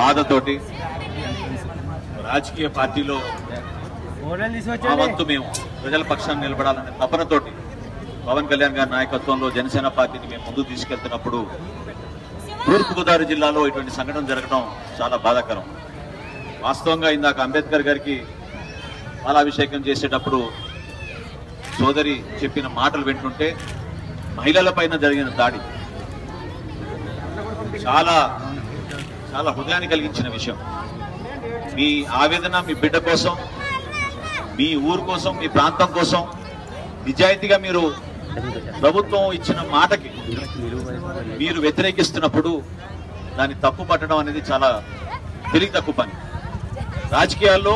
బాధతోటి రాజకీయ పార్టీలో ఆ వంతు మేము ప్రజల పక్షాన్ని నిలబడాలనే తపనతోటి పవన్ కళ్యాణ్ గారి నాయకత్వంలో జనసేన పార్టీని మేము ముందుకు తీసుకెళ్తున్నప్పుడు తూర్పుగోదావరి జిల్లాలో ఇటువంటి సంఘటన జరగడం చాలా బాధాకరం. వాస్తవంగా ఇందాక అంబేద్కర్ గారికి పాలాభిషేకం చేసేటప్పుడు సోదరి చెప్పిన మాటలు వింటుంటే మహిళల పైన జరిగిన దాడి చాలా చాలా హృదయాన్ని కలిగించిన విషయం. మీ ఆవేదన మీ బిడ్డ కోసం, మీ ఊరు కోసం, మీ ప్రాంతం కోసం నిజాయితీగా మీరు ప్రభుత్వం ఇచ్చిన మాటకి మీరు వ్యతిరేకిస్తున్నప్పుడు దాన్ని తప్పు పట్టడం అనేది చాలా తెలివి తక్కువ పని. రాజకీయాల్లో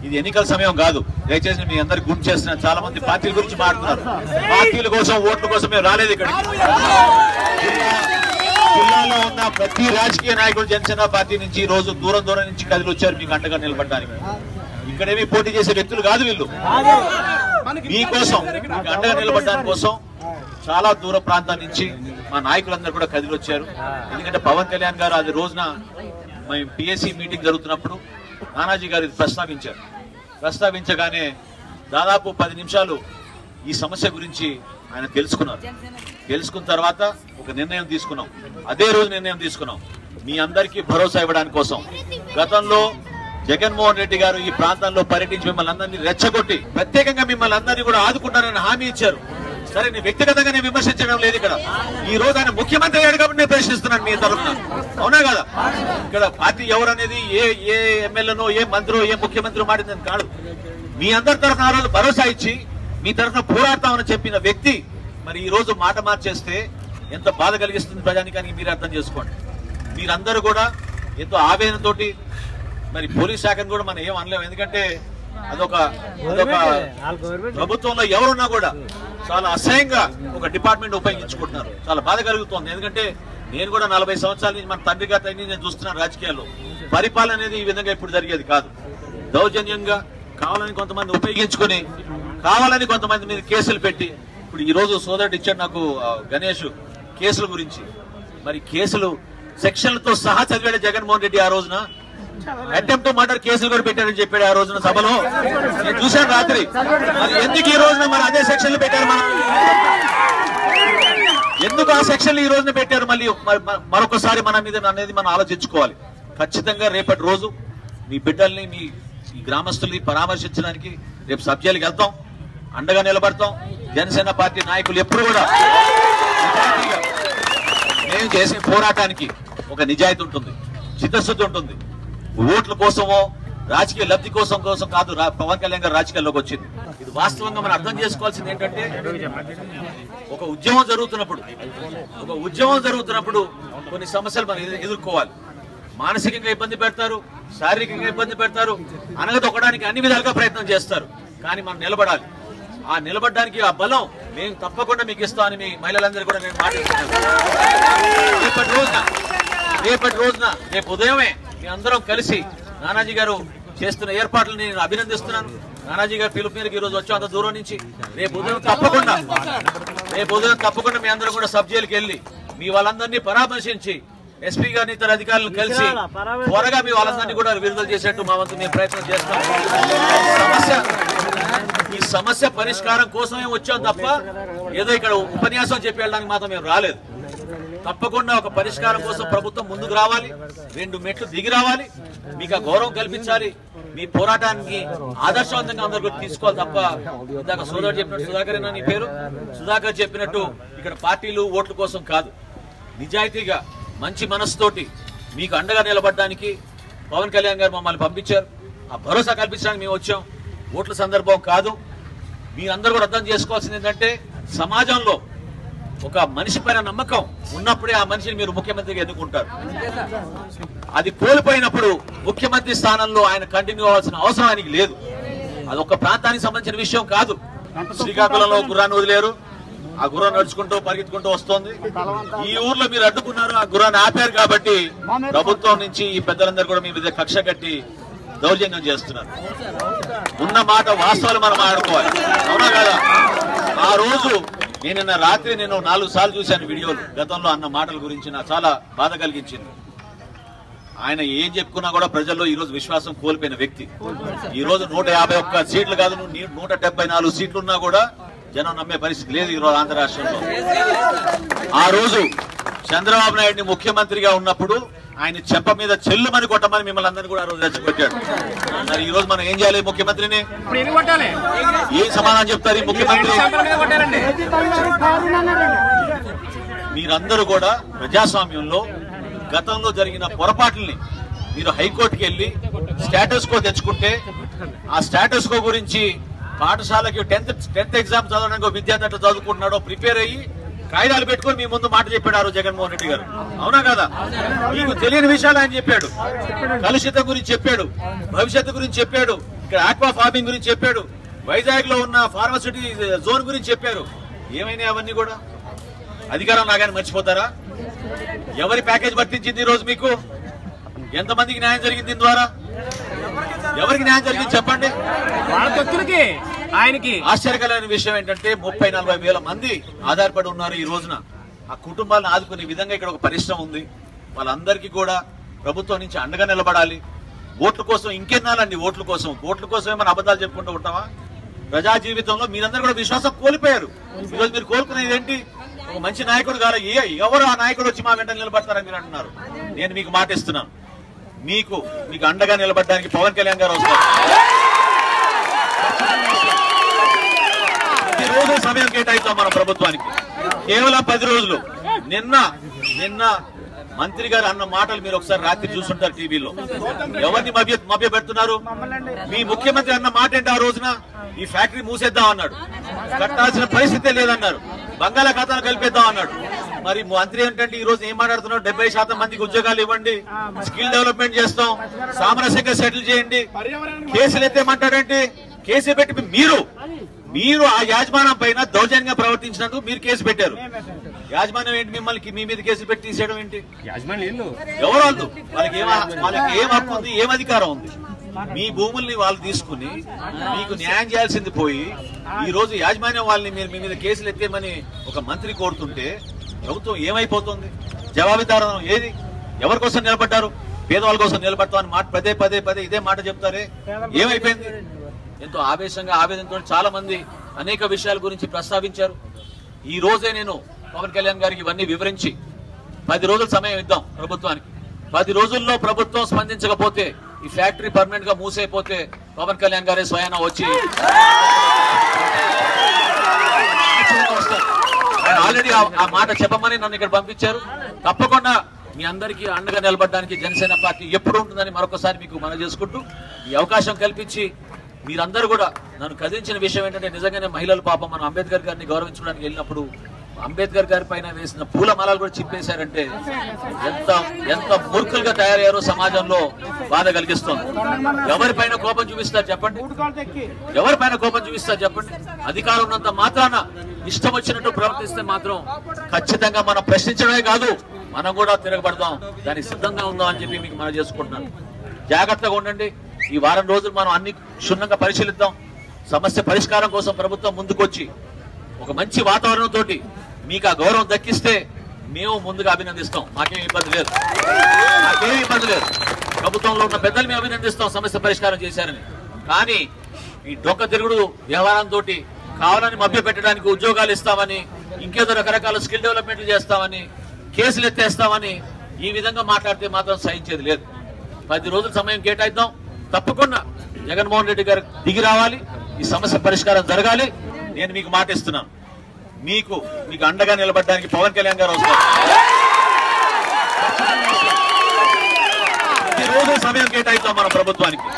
ఇది ఎన్నికల సమయం కాదు. దయచేసి మీ అందరికి గుర్తు చేస్తున్నా, చాలా మంది పార్టీల గురించి మాట్లాడుతున్నారు. పార్టీల కోసం, ఓట్ల కోసం మేము రాలేదు ఇక్కడికి. జిల్లాలో ఉన్న ప్రతి రాజకీయ నాయకుడు జనసేన పార్టీ నుంచి ఈ రోజు దూరం దూరం నుంచి కదిలి వచ్చారు మీకు అండగా నిలబడడానికి. ఇక్కడేమి పోటీ చేసే వ్యక్తులు కాదు వీళ్ళు. మీకోసం, మీకు అండగా నిలబడడానికి కోసం చాలా దూర ప్రాంతాల నుంచి మా నాయకులందరూ కూడా కదిలి వచ్చారు. ఎందుకంటే పవన్ కళ్యాణ్ గారు అది రోజున మేము పిఎస్సి మీటింగ్ జరుగుతున్నప్పుడు నానాజీ గారు ఇది ప్రస్తావించగానే దాదాపు 10 నిమిషాలు ఈ సమస్య గురించి ఆయన తెలుసుకున్నారు. తెలుసుకున్న తర్వాత ఒక నిర్ణయం తీసుకున్నాం. అదే రోజు నిర్ణయం తీసుకున్నాం, మీ అందరికీ భరోసా ఇవ్వడానికి కోసం. గతంలో జగన్మోహన్ రెడ్డి గారు ఈ ప్రాంతంలో పర్యటించి మిమ్మల్ని అందరినీ రెచ్చగొట్టి ప్రత్యేకంగా మిమ్మల్ని అందరినీ కూడా ఆదుకుంటారని హామీ ఇచ్చారు. సరే, నేను వ్యక్తిగతంగా నేను విమర్శించడం లేదు. ఇక్కడ ఈ రోజు ఆయన ముఖ్యమంత్రి అయ్యాడు కాబట్టి నేను ప్రశ్నిస్తున్నాను మీ తరఫున. అవునా కదా? ఇక్కడ పార్టీ ఎవరనేది ఏ ఎమ్మెల్యేనో, ఏ మంత్రో, ఏ ముఖ్యమంత్రి మాటిందని కాదు. మీ అందరి తరఫున ఆ రోజు భరోసా ఇచ్చి మీ తరఫున పోరాడతామని చెప్పిన వ్యక్తి మరి ఈ రోజు మాట మార్చేస్తే ఎంత బాధ కలిగిస్తుంది ప్రజానికానికి మీరు అర్థం చేసుకోండి. మీరందరూ కూడా ఎంతో ఆవేదనతోటి మరి పోలీస్ శాఖను కూడా మనం ఏం అనలేము. ఎందుకంటే అదొక ప్రభుత్వంలో ఎవరున్నా కూడా చాలా అసహ్యంగా ఒక డిపార్ట్మెంట్ ఉపయోగించుకుంటున్నారు. చాలా బాధ కలుగుతోంది. ఎందుకంటే నేను కూడా 40 సంవత్సరాల నుంచి మన తండ్రి గారి నేను చూస్తున్నాను రాజకీయాల్లో. పరిపాలన అనేది ఈ విధంగా ఇప్పుడు జరిగేది కాదు. దౌర్జన్యంగా కావాలని కొంతమంది ఉపయోగించుకొని, కావాలని కొంతమంది మీద కేసులు పెట్టి, ఇప్పుడు ఈ రోజు సోదరుడు ఇచ్చాడు నాకు గణేష్ కేసుల గురించి. మరి కేసులు సెక్షన్లతో సహా చదివాడు జగన్మోహన్ రెడ్డి. ఆ రోజున అటెంప్ట్ మర్డర్ కేసులు కూడా పెట్టారని చెప్పాడు ఆ రోజున సభలో. నేను చూశాను రాత్రి. మరి ఎందుకు ఈ రోజున మరి అదే సెక్షన్లు పెట్టారు? మనం ఎందుకు ఆ సెక్షన్లు ఈ రోజున పెట్టారు? మళ్ళీ మరొకసారి మన మీద అనేది మనం ఆలోచించుకోవాలి. ఖచ్చితంగా రేపటి రోజు మీ బిడ్డల్ని, మీ గ్రామస్తుల్ని పరామర్శించడానికి రేపు సబ్జెక్టులకు వెళ్తాం, అండగా నిలబడతాం. జనసేన పార్టీ నాయకులు ఎప్పుడు కూడా మేము చేసే పోరాటానికి ఒక నిజాయితీ ఉంటుంది, చిత్తశుద్ధి ఉంటుంది. ఓట్ల కోసమో రాజకీయ లబ్ధి కోసం కాదు పవన్ కళ్యాణ్ గారు రాజకీయాల్లోకి వచ్చింది. ఇది వాస్తవంగా మనం అర్థం చేసుకోవాల్సింది ఏంటంటే, ఒక ఉద్యమం జరుగుతున్నప్పుడు కొన్ని సమస్యలు మనం ఎదుర్కోవాలి. మానసికంగా ఇబ్బంది పెడతారు, శారీరకంగా ఇబ్బంది పెడతారు, అనగదొక్కడానికి అన్ని విధాలుగా ప్రయత్నం చేస్తారు. కానీ మనం నిలబడాలి. ఆ నిలబడడానికి ఆ బలం మేము తప్పకుండా మీకు ఇస్తామని మీ మహిళలందరూ కూడా నేను మాట్లాడుతున్నాను. రేపటి రోజున రేపు ఉదయమే మీ అందరం కలిసి నానాజీ గారు చేస్తున్న ఏర్పాట్లను నేను అభినందిస్తున్నాను. నానాజీ గారు పిలుపు మేరకు ఈ రోజు వచ్చాం అంత దూరం నుంచి. రేపు ఉదయం తప్పకుండా మీ అందరూ కూడా సబ్ జైలుకి వెళ్ళి మీ వాళ్ళందరినీ పరామర్శించి ఎస్పీ గారిని, ఇతర అధికారులను కలిసి త్వరగా మీ వాళ్ళందరినీ కూడా విడుదల చేసేట్టు మా వంతు మేము ప్రయత్నం చేస్తాం. ఈ సమస్య పరిష్కారం కోసమే వచ్చాం తప్ప ఏదో ఇక్కడ ఉపన్యాసం చెప్పి వెళ్ళడానికి మాత్రం మేము రాలేదు. తప్పకుండా ఒక పరిష్కారం కోసం ప్రభుత్వం ముందుకు రావాలి, 2 మెట్లు దిగి రావాలి, మీకు ఆ గౌరవం కల్పించాలి. మీ పోరాటానికి ఆదర్శవంతంగా అందరూ తీసుకోవాలి తప్ప ఇందాక సోదరుడు చెప్పినట్టు, సుధాకర్ నీ పేరు, సుధాకర్ చెప్పినట్టు ఇక్కడ పార్టీలు ఓట్ల కోసం కాదు. నిజాయితీగా మంచి మనసుతోటి మీకు అండగా నిలబడడానికి పవన్ కళ్యాణ్ గారు మమ్మల్ని పంపించారు. ఆ భరోసా కల్పించడానికి మేము వచ్చాం. ఓట్ల సందర్భం కాదు. మీరందరూ కూడా అర్థం చేసుకోవాల్సింది ఏంటంటే, సమాజంలో ఒక మనిషి పైన నమ్మకం ఉన్నప్పుడే ఆ మనిషిని మీరు ముఖ్యమంత్రిగా ఎన్నుకుంటారు. అది కోల్పోయినప్పుడు ముఖ్యమంత్రి స్థానంలో ఆయన కంటిన్యూ అవ్వాల్సిన అవసరం ఆయనకి లేదు. అది ఒక ప్రాంతానికి సంబంధించిన విషయం కాదు. శ్రీకాకుళంలో గుర్రాన్ని వదిలేరు, ఆ గుర్రం నడుచుకుంటూ పరిగెత్తుకుంటూ వస్తోంది. ఈ ఊర్లో మీరు అడ్డుకున్నారు, ఆ గుర్రాన్ని ఆపారు కాబట్టి ప్రభుత్వం నుంచి ఈ పెద్దలందరూ కూడా మీ మీద కక్ష కట్టి దౌర్జన్యం చేస్తున్నారు. ఉన్న మాట వాస్తవాలు మనం ఆడుకోవాలి. అవునా కదా? ఆ రోజు నిన్న రాత్రి 4 సార్లు చూశాను వీడియోలు. గతంలో అన్న మాటల గురించి నాకు చాలా బాధ కలిగించింది. ఆయన ఏం చెప్పుకున్నా కూడా ప్రజల్లో ఈ రోజు విశ్వాసం కోల్పోయిన వ్యక్తి. ఈ రోజు 151 సీట్లు కాదు, 174 సీట్లున్నా కూడా జనం నమ్మే పరిస్థితి లేదు ఈ రోజు ఆంధ్ర రాష్ట్రంలో. ఆ రోజు చంద్రబాబు నాయుడిని ముఖ్యమంత్రిగా ఉన్నప్పుడు ఆయన చెంప మీద చెల్లుమని కొట్టమని మిమ్మల్ని అందరినీ కూడా ఆ రోజు రెచ్చగొట్టాడు. మరి ఈ రోజు మనం ఏం చేయాలి? ముఖ్యమంత్రిని ఏం సమాధానం చెప్తారు ఈ ముఖ్యమంత్రి? మీరందరూ కూడా ప్రజాస్వామ్యంలో గతంలో జరిగిన పొరపాట్లని మీరు హైకోర్టుకి వెళ్లి స్టేటస్ కో తెచ్చుకుంటే ఆ స్టేటస్ కో గురించి పాఠశాలకి 10th ఎగ్జామ్ చదవడానికి విద్యార్థి అట్లా చదువుకుంటున్నాడో ప్రిపేర్ అయ్యి కాయిదాలు పెట్టుకుని మీ ముందు మాట చెప్పాడు ఆ రోజు జగన్మోహన్ రెడ్డి గారు. అవునా కదా? మీకు తెలియని విషయాలు ఆయన చెప్పాడు. కలుషితం గురించి చెప్పాడు, భవిష్యత్తు గురించి చెప్పాడు, ఇక్కడ ఆక్వా ఫార్మింగ్ గురించి చెప్పాడు, వైజాగ్ లో ఉన్న ఫార్మసిటీ జోన్ గురించి చెప్పారు. ఏమైనా అవన్నీ కూడా అధికారం లాగానే మర్చిపోతారా? ఎవరి ప్యాకేజ్ వర్తించింది ఈ రోజు? మీకు ఎంతమందికి న్యాయం జరిగింది దీని ద్వారా? ఎవరికి న్యాయం జరిగింది చెప్పండి. ఆయనకి ఆశ్చర్యకరమైన విషయం ఏంటంటే 30-40 వేల మంది ఆధారపడి ఉన్నారు ఈ రోజున. ఆ కుటుంబాలను ఆదుకునే విధంగా ఇక్కడ ఒక పరిశ్రమ ఉంది. వాళ్ళందరికీ కూడా ప్రభుత్వం నుంచి అండగా నిలబడాలి. ఓట్ల కోసం ఇంకెన్నాలండి? ఓట్ల కోసం ఏమైనా అబద్ధాలు చెప్పుకుంటూ ఉంటావా? ప్రజా జీవితంలో మీరందరూ కూడా విశ్వాసం కోల్పోయారు. ఈరోజు మీరు కోలుకునేది ఏంటి? ఒక మంచి నాయకుడు కాదు. ఎవరు ఆ నాయకుడు వచ్చి మా వెంట నిలబడతారని మీరు అంటున్నారు. నేను మీకు మాట ఇస్తున్నాను, మీకు అండగా నిలబడడానికి పవన్ కళ్యాణ్ గారు వస్తారు. ప్రతిరోజు సమయం కేటాయిస్తాం మన ప్రభుత్వానికి. కేవలం 10 రోజులు. నిన్న మంత్రి గారు అన్న మాటలు మీరు ఒకసారి రాత్రి చూస్తుంటారు టీవీలో. ఎవరిని మభ్య పెడుతున్నారు? మీ ముఖ్యమంత్రి అన్న మాట ఏంటి? ఆ రోజున ఈ ఫ్యాక్టరీ మూసేద్దాం అన్నాడు, కట్టాల్సిన పరిస్థితే లేదన్నారు, బంగాళాఖాతాలు కలిపేద్దాం అన్నాడు. మరి మంత్రి ఏంటంటే ఈ రోజు ఏం మాట్లాడుతున్నాడు? 70% మందికి ఉద్యోగాలు ఇవ్వండి, స్కిల్ డెవలప్మెంట్ చేస్తాం, సామరస్యంగా సెటిల్ చేయండి, కేసులు ఎత్తేమంటాడంటే కేసు పెట్టి మీరు ఆ యాజమాన్యం పైన దౌర్జన్యంగా ప్రవర్తించినందుకు మీరు కేసు పెట్టారు. యాజమాన్యం ఏంటి మిమ్మల్ని మీ మీద కేసు పెట్టి తీసేయడం ఏంటి? ఎవరు వాళ్ళు? వాళ్ళకి ఏం హక్కు ఉంది? ఏం అధికారం ఉంది? మీ భూముల్ని వాళ్ళు తీసుకుని మీకు న్యాయం చేయాల్సింది పోయి ఈ రోజు యాజమాన్యం వాళ్ళని మీ మీద కేసులు ఎత్తేమని ఒక మంత్రి కోరుతుంటే ప్రభుత్వం ఏమైపోతుంది? జవాబుదారం ఏది? ఎవరి కోసం నిలబడ్డారు? పేదవాళ్ళ కోసం నిలబడతామని మాట పదే ఇదే మాట చెప్తారే. ఏమైపోయింది? ఎంతో ఆవేదనతో చాలా మంది అనేక విషయాల గురించి ప్రస్తావించారు. ఈ రోజే నేను పవన్ కళ్యాణ్ గారికి ఇవన్నీ వివరించి 10 రోజుల సమయం ఇద్దాం ప్రభుత్వానికి. 10 రోజుల్లో ప్రభుత్వం స్పందించకపోతే ఈ ఫ్యాక్టరీ పర్మనెంట్ గా మూసైపోతే పవన్ కళ్యాణ్ గారే స్వయాన వచ్చి ఆయన ఆల్రెడీ ఆ మాట చెప్పమని నన్ను ఇక్కడ పంపించారు. తప్పకుండా మీ అందరికీ అండగా నిలబడడానికి జనసేన పార్టీ ఎప్పుడు ఉంటుందని మరొకసారి మీకు మనవి చేసుకుంటూ ఈ అవకాశం కల్పించి మీరందరూ కూడా నన్ను కదిలించిన విషయం ఏంటంటే నిజంగానే మహిళలు పాపం మనం అంబేద్కర్ గారిని గౌరవించడానికి వెళ్ళినప్పుడు అంబేద్కర్ గారి పైన వేసిన పూల మాలలు కూడా చింపేశారంటే ఎంత మూర్ఖులుగా తయారయ్యారో సమాజంలో బాధ కలిగిస్తుంది. ఎవరిపైన కోపం చూపిస్తారు చెప్పండి? ఎవరిపైన కోపం చూపిస్తారు చెప్పండి? అధికారం ఉన్నంత మాత్రాన ఇష్టం వచ్చినట్టు ప్రవర్తిస్తే మాత్రం ఖచ్చితంగా మనం ప్రశ్నించడమే కాదు, మనం కూడా తిరగబడదాం, దానికి సిద్ధంగా ఉందాం అని చెప్పి మీకు మనం చేసుకుంటున్నాను. జాగ్రత్తగా ఉండండి. ఈ వారం రోజులు మనం అన్ని క్షుణ్ణంగా పరిశీలిద్దాం. సమస్య పరిష్కారం కోసం ప్రభుత్వం ముందుకొచ్చి ఒక మంచి వాతావరణంతో మీకు ఆ గౌరవం దక్కిస్తే మేము ముందుగా అభినందిస్తాం. మాకేం ఇబ్బంది లేదు. ప్రభుత్వంలో ఉన్న పెద్దలు మేము అభినందిస్తాం సమస్య పరిష్కారం చేశారని. కానీ ఈ డొక్క తిరుగుడు వ్యవహారంతో కావాలని మభ్య పెట్టడానికి ఉద్యోగాలు ఇస్తామని, ఇంకేదో రకరకాల స్కిల్ డెవలప్మెంట్లు చేస్తామని, కేసులు ఎత్తేస్తామని ఈ విధంగా మాట్లాడితే మాత్రం సహించేది లేదు. 10 రోజుల సమయం కేటాయిద్దాం. తప్పకుండా జగన్మోహన్ రెడ్డి గారు దిగి రావాలి, ఈ సమస్య పరిష్కారం జరగాలి. నేను మీకు మాట ఇస్తున్నాను, మీకు అండగా నిలబడడానికి పవన్ కళ్యాణ్ గారు వస్తారు. ప్రతిరోజు సమయం కేటాయిద్దాం మన ప్రభుత్వానికి.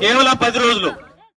కేవలం 10 రోజులు.